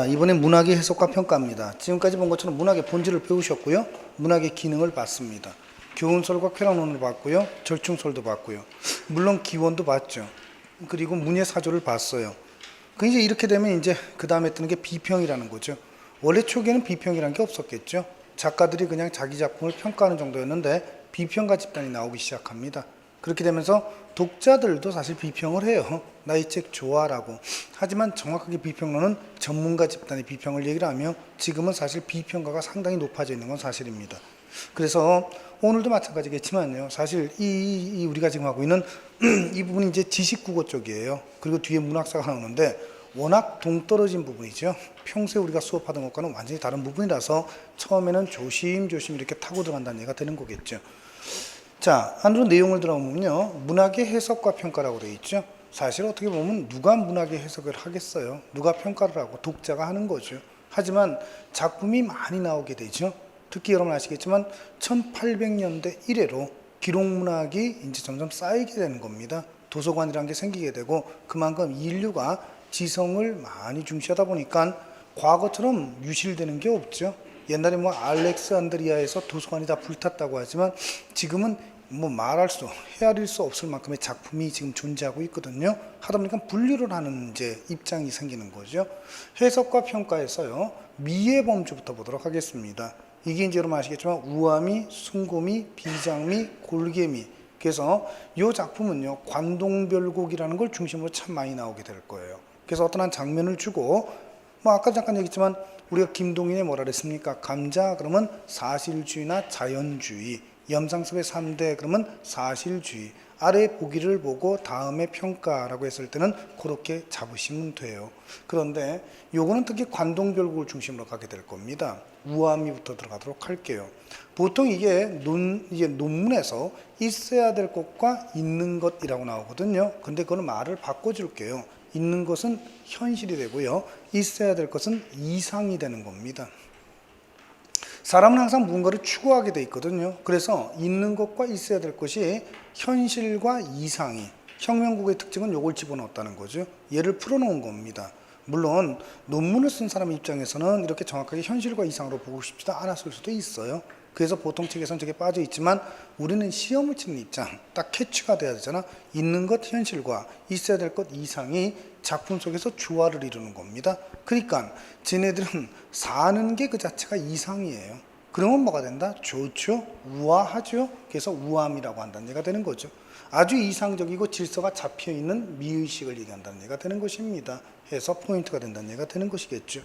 이번엔 문학의 해석과 평가입니다. 지금까지 본 것처럼 문학의 본질을 배우셨고요. 문학의 기능을 봤습니다. 교훈설과 쾌락론을 봤고요. 절충설도 봤고요. 물론 기원도 봤죠. 그리고 문예사조를 봤어요. 이제 이렇게 되면 이제 그 다음에 뜨는 게 비평이라는 거죠. 원래 초기에는 비평이라는 게 없었겠죠. 작가들이 그냥 자기 작품을 평가하는 정도였는데 비평가 집단이 나오기 시작합니다. 그렇게 되면서 독자들도 사실 비평을 해요. 나 이 책 좋아라고. 하지만 정확하게 비평론은 전문가 집단의 비평을 얘기를 하며 지금은 사실 비평가가 상당히 높아져 있는 건 사실입니다. 그래서 오늘도 마찬가지겠지만요. 사실 이 우리가 지금 하고 있는 이 부분이 이제 지식국어 쪽이에요. 그리고 뒤에 문학사가 나오는데 워낙 동떨어진 부분이죠. 평소에 우리가 수업하던 것과는 완전히 다른 부분이라서 처음에는 조심조심 이렇게 타고 들어간다는 얘기가 되는 거겠죠. 자, 안으로 내용을 들어보면요. 문학의 해석과 평가라고 되어 있죠. 사실 어떻게 보면 누가 문학의 해석을 하겠어요. 누가 평가를 하고 독자가 하는 거죠. 하지만 작품이 많이 나오게 되죠. 특히 여러분 아시겠지만 1800년대 이래로 기록문학이 이제 점점 쌓이게 되는 겁니다. 도서관이라는 게 생기게 되고 그만큼 인류가 지성을 많이 중시하다 보니까 과거처럼 유실되는 게 없죠. 옛날에 뭐 알렉산드리아에서 도서관이 다 불탔다고 하지만 지금은 뭐 헤아릴 수 없을 만큼의 작품이 지금 존재하고 있거든요. 하다 보니까 분류를 하는 이제 입장이 생기는 거죠. 해석과 평가에서요. 미의 범주부터 보도록 하겠습니다. 이게 이제 여러분 아시겠지만 우아미, 숭고미, 비장미, 골개미. 그래서 이 작품은요. 관동별곡이라는 걸 중심으로 참 많이 나오게 될 거예요. 그래서 어떤 한 장면을 주고 뭐 아까 잠깐 얘기했지만 우리가 김동인의 뭐라 그랬습니까? 감자 그러면 사실주의나 자연주의, 염상섭의 3대 그러면 사실주의, 아래 보기를 보고 다음에 평가라고 했을 때는 그렇게 잡으시면 돼요. 그런데 요거는 특히 관동별곡을 중심으로 가게 될 겁니다. 우아미부터 들어가도록 할게요. 보통 이게 논문에서 있어야 될 것과 있는 것이라고 나오거든요. 근데 그거는 말을 바꿔줄게요. 있는 것은 현실이 되고요. 있어야 될 것은 이상이 되는 겁니다. 사람은 항상 무언가를 추구하게 돼 있거든요. 그래서 있는 것과 있어야 될 것이 현실과 이상이, 혁명국의 특징은 이걸 집어넣었다는 거죠. 얘를 풀어놓은 겁니다. 물론 논문을 쓴 사람 입장에서는 이렇게 정확하게 현실과 이상으로 보고 싶지도 않았을 수도 있어요. 그래서 보통 책에서는 저게 빠져 있지만 우리는 시험을 치는 입장, 딱 캐치가 돼야 되잖아. 있는 것 현실과 있어야 될 것 이상이 작품 속에서 조화를 이루는 겁니다. 그러니까 쟤네들은 사는 게 그 자체가 이상이에요. 그러면 뭐가 된다? 좋죠. 우아하죠. 그래서 우아함이라고 한다는 얘기가 되는 거죠. 아주 이상적이고 질서가 잡혀있는 미의식을 얘기한다는 얘기가 되는 것입니다. 해서 포인트가 된다는 얘기가 되는 것이겠죠.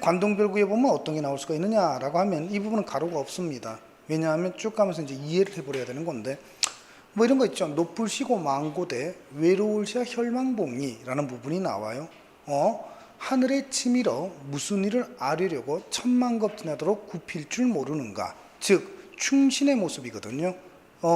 관동별구에 보면 어떤 게 나올 수가 있느냐라고 하면 이 부분은 가로가 없습니다. 왜냐하면 쭉 가면서 이제 이해를 해버려야 되는 건데 뭐 이런 거 있죠. 높을시고 망고대 외로울시야 혈망봉이라는 부분이 나와요. 하늘에 치밀어 무슨 일을 아뢰려고 천만겁진하도록 굽힐 줄 모르는가. 즉 충신의 모습이거든요.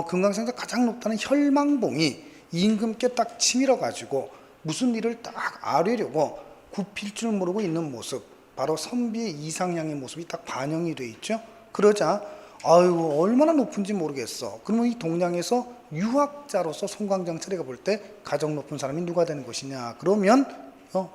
금강산에서 가장 높다는 혈망봉이 임금께 딱 치밀어 가지고 무슨 일을 딱 아뢰려고 굽힐 줄 모르고 있는 모습, 바로 선비의 이상향의 모습이 딱 반영이 돼 있죠. 그러자 아이고 얼마나 높은지 모르겠어. 그러면 이 동양에서 유학자로서 송광장철이가 볼 때 가장 높은 사람이 누가 되는 것이냐. 그러면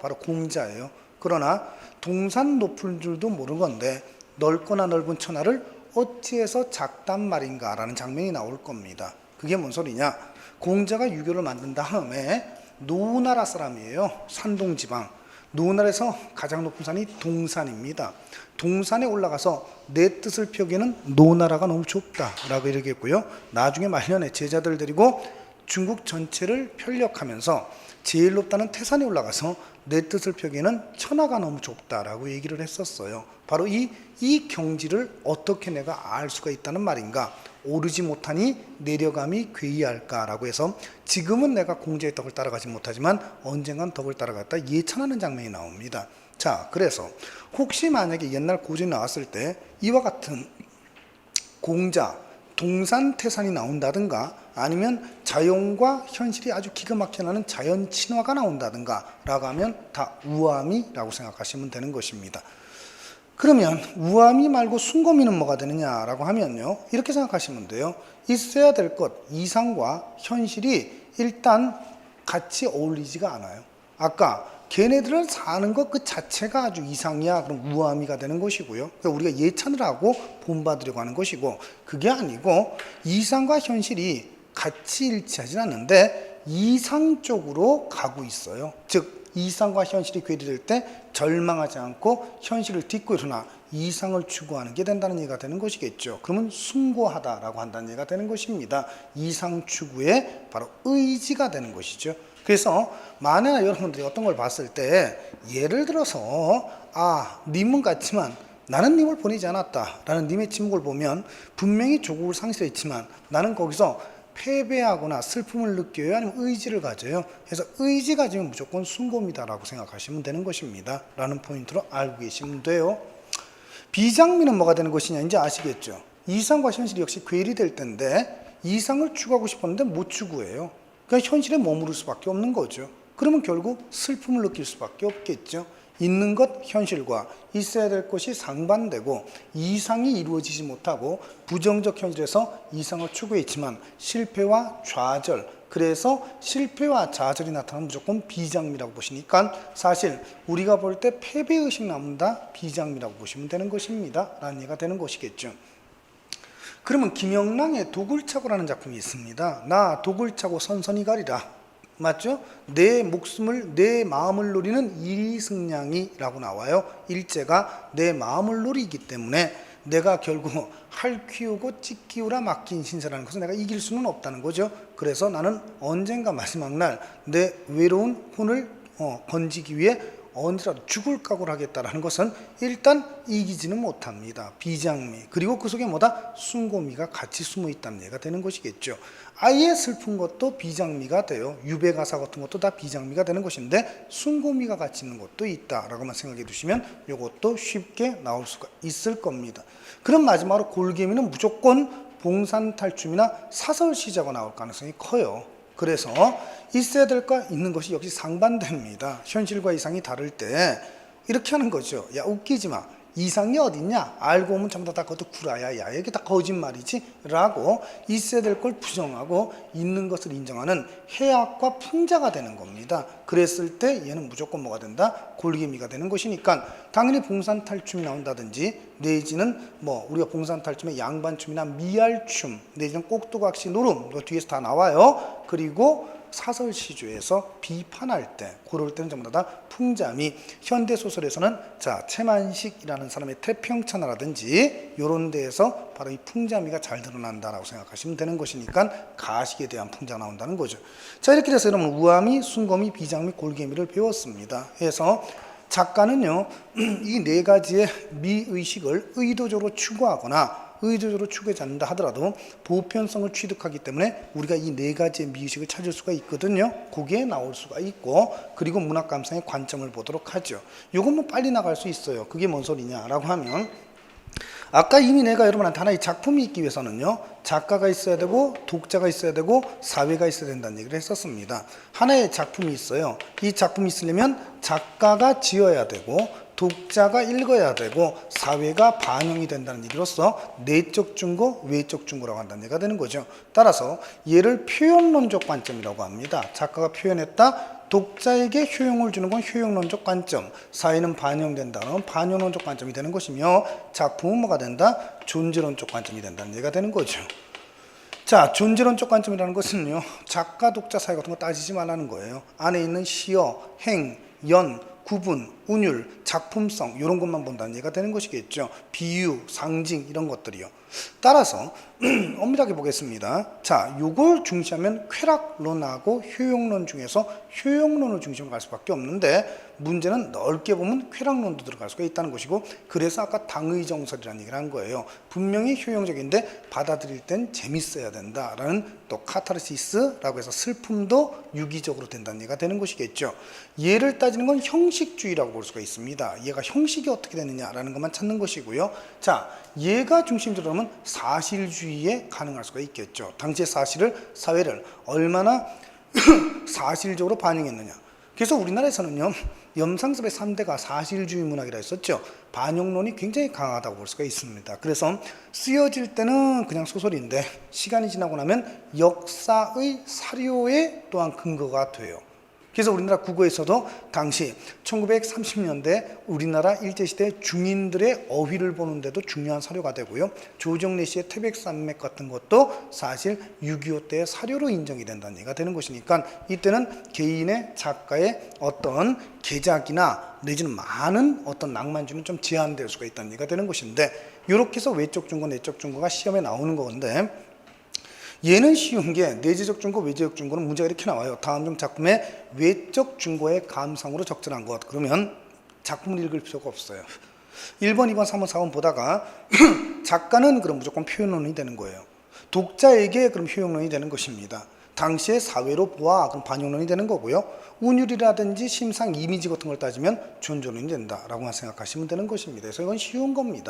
바로 공자예요. 그러나 동산 높은 줄도 모르는 건데 넓거나 넓은 천하를 어찌해서 작단 말인가 라는 장면이 나올 겁니다. 그게 뭔 소리냐. 공자가 유교를 만든 다음에 노나라 사람이에요. 산동지방. 노나라에서 가장 높은 산이 동산입니다. 동산에 올라가서 내 뜻을 펴기에는 노나라가 너무 좁다라고 얘기했고요. 나중에 말년에 제자들 데리고 중국 전체를 편력하면서 제일 높다는 태산에 올라가서 내 뜻을 펴기에는 천하가 너무 좁다라고 얘기를 했었어요. 바로 이 경지를 어떻게 내가 알 수가 있다는 말인가. 오르지 못하니 내려감이 괴이할까라고 해서 지금은 내가 공자의 덕을 따라가지 못하지만 언젠간 덕을 따라갔다 예찬하는 장면이 나옵니다. 자, 그래서 혹시 만약에 옛날 고전이 나왔을 때 이와 같은 공자, 동산태산이 나온다든가 아니면 자연과 현실이 아주 기가 막히게 나는 자연 친화가 나온다든가 라고 하면 다 우아미라고 생각하시면 되는 것입니다. 그러면 우아미 말고 숭고미는 뭐가 되느냐라고 하면요. 이렇게 생각하시면 돼요. 있어야 될 것, 이상과 현실이 일단 같이 어울리지가 않아요. 아까 걔네들은 사는 것 그 자체가 아주 이상이야. 그럼 우아미가 되는 것이고요. 그러니까 우리가 예찬을 하고 본받으려고 하는 것이고, 그게 아니고 이상과 현실이 같이 일치하진 않는데 이상 쪽으로 가고 있어요. 즉 이상과 현실이 괴리될 때 절망하지 않고 현실을 딛고 일어나 이상을 추구하는 게 된다는 얘기가 되는 것이겠죠. 그러면 숭고하다라고 한다는 얘기가 되는 것입니다. 이상 추구의 바로 의지가 되는 것이죠. 그래서 만약에 여러분들이 어떤 걸 봤을 때 예를 들어서 님은 같지만 나는 님을 보내지 않았다 라는 님의 침묵을 보면 분명히 조국을 상실했지만 나는 거기서 패배하거나 슬픔을 느껴요? 아니면 의지를 가져요? 그래서 의지 가지면 무조건 숭고입니다라고 생각하시면 되는 것입니다. 라는 포인트로 알고 계시면 돼요. 비장미는 뭐가 되는 것이냐 이제 아시겠죠? 이상과 현실이 역시 괴리될 텐데 이상을 추구하고 싶었는데 못 추구해요. 그러니까 현실에 머무를 수밖에 없는 거죠. 그러면 결국 슬픔을 느낄 수밖에 없겠죠. 있는 것 현실과 있어야 될 것이 상반되고 이상이 이루어지지 못하고 부정적 현실에서 이상을 추구했지만 실패와 좌절, 그래서 실패와 좌절이 나타나면 무조건 비장미라고 보시니까 사실 우리가 볼 때 패배의식 남는다 비장미라고 보시면 되는 것입니다 라는 얘기가 되는 것이겠죠. 그러면 김영랑의 독을차고라는 작품이 있습니다. 나 독을차고 선선히 가리라. 맞죠? 내 목숨을 내 마음을 노리는 이리승냥이라고 나와요. 일제가 내 마음을 노리기 때문에 내가 결국 할 키우고 찌 키우라 맡긴 신세라는 것은 내가 이길 수는 없다는 거죠. 그래서 나는 언젠가 마지막 날 내 외로운 혼을 건지기 위해 언제라도 죽을 각오를 하겠다라는 것은 일단 이기지는 못합니다. 비장미, 그리고 그 속에 뭐다? 숭고미가 같이 숨어 있다는 얘기가 되는 것이겠죠. 아예 슬픈 것도 비장미가 돼요. 유배가사 같은 것도 다 비장미가 되는 것인데 숭고미가 같이 있는 것도 있다라고만 생각해 두시면 이것도 쉽게 나올 수가 있을 겁니다. 그럼 마지막으로 골개미는 무조건 봉산탈춤이나 사설시자가 나올 가능성이 커요. 그래서 있어야 될 거 있는 것이 역시 상반됩니다. 현실과 이상이 다를 때 이렇게 하는 거죠. 야, 웃기지 마. 이상이 어딨냐? 알고 보면 전부 다 그것도 구라야. 야, 이게 다 거짓말이지? 라고 있어야 될 걸 부정하고 있는 것을 인정하는 해악과 풍자가 되는 겁니다. 그랬을 때 얘는 무조건 뭐가 된다? 골개미가 되는 것이니까 당연히 봉산탈춤이 나온다든지 내지는 우리가 봉산탈춤의 양반춤이나 미알춤 내지는 꼭두각시 노름 이거 뒤에서 다 나와요. 그리고 사설시조에서 비판할 때 그럴 때는 전부 다 풍자미, 현대소설에서는 채만식이라는 사람의 태평천하라든지 이런 데에서 바로 이 풍자미가 잘 드러난다라고 생각하시면 되는 것이니까 가식에 대한 풍자가 나온다는 거죠. 자, 이렇게 해서 여러분 우아미, 숭고미, 비장미, 골개미를 배웠습니다. 그래서 작가는요 이 네 가지의 미의식을 의도적으로 추구하거나 의도적으로 추구하지 않는다 하더라도 보편성을 취득하기 때문에 우리가 이 네 가지의 미의식을 찾을 수가 있거든요. 거기에 나올 수가 있고, 그리고 문학감상의 관점을 보도록 하죠. 이건 빨리 나갈 수 있어요. 그게 뭔 소리냐라고 하면 아까 이미 내가 여러분한테 하나의 작품이 있기 위해서는요 작가가 있어야 되고 독자가 있어야 되고 사회가 있어야 된다는 얘기를 했었습니다. 하나의 작품이 있어요. 이 작품이 있으려면 작가가 지어야 되고 독자가 읽어야 되고 사회가 반영이 된다는 얘기로서 내적 증거, 외적 증거라고 한다는 얘기가 되는 거죠. 따라서 얘를 표현론적 관점이라고 합니다. 작가가 표현했다, 독자에게 효용을 주는 건 효용론적 관점, 사회는 반영된다는 반영론적 관점이 되는 것이며 작품은 뭐가 된다? 존재론적 관점이 된다는 얘기가 되는 거죠. 자, 존재론적 관점이라는 것은요 작가, 독자, 사회 같은 거 따지지 말라는 거예요. 안에 있는 시어, 행, 연, 구분, 운율, 작품성 이런 것만 본다는 얘기가 되는 것이겠죠. 비유, 상징 이런 것들이요. 따라서 엄밀하게 보겠습니다. 자, 요걸 중시하면 쾌락론하고 효용론 중에서 효용론을 중심으로 갈 수밖에 없는데 문제는 넓게 보면 쾌락론도 들어갈 수가 있다는 것이고, 그래서 아까 당의정설이라는 얘기를 한 거예요. 분명히 효용적인데 받아들일 땐 재밌어야 된다라는, 또 카타르시스라고 해서 슬픔도 유기적으로 된다는 얘기가 되는 것이겠죠. 얘를 따지는 건 형식주의라고 볼 수가 있습니다. 얘가 형식이 어떻게 되느냐라는 것만 찾는 것이고요. 자, 얘가 중심적으로 하면 사실주의에 가능할 수가 있겠죠. 당시의 사실을, 사회를 얼마나 사실적으로 반영했느냐. 그래서 우리나라에서는요 염상섭의 3대가 사실주의 문학이라 했었죠. 반영론이 굉장히 강하다고 볼 수가 있습니다. 그래서 쓰여질 때는 그냥 소설인데 시간이 지나고 나면 역사의 사료에 또한 근거가 돼요. 그래서 우리나라 국어에서도 당시 1930년대 우리나라 일제시대 중인들의 어휘를 보는데도 중요한 사료가 되고요. 조정래 씨의 태백산맥 같은 것도 사실 6.25 때의 사료로 인정이 된다는 얘기가 되는 것이니까 이때는 개인의 작가의 어떤 개작이나 내지는 많은 어떤 낭만주는 좀 제한될 수가 있다는 얘기가 되는 것인데, 이렇게 해서 외적 중거, 내적 중거가 시험에 나오는 건데, 얘는 쉬운 게 내재적 중거, 외재적 중거는 문제가 이렇게 나와요. 다음 중 작품의 외적 중거의 감상으로 적절한 것. 그러면 작품을 읽을 필요가 없어요. 1번, 2번, 3번, 4번 보다가 작가는 그럼 무조건 표현론이 되는 거예요. 독자에게 그럼 효용론이 되는 것입니다. 당시의 사회로 보아 그럼 반영론이 되는 거고요. 운율이라든지 심상, 이미지 같은 걸 따지면 존존론이 된다라고만 생각하시면 되는 것입니다. 그래서 이건 쉬운 겁니다.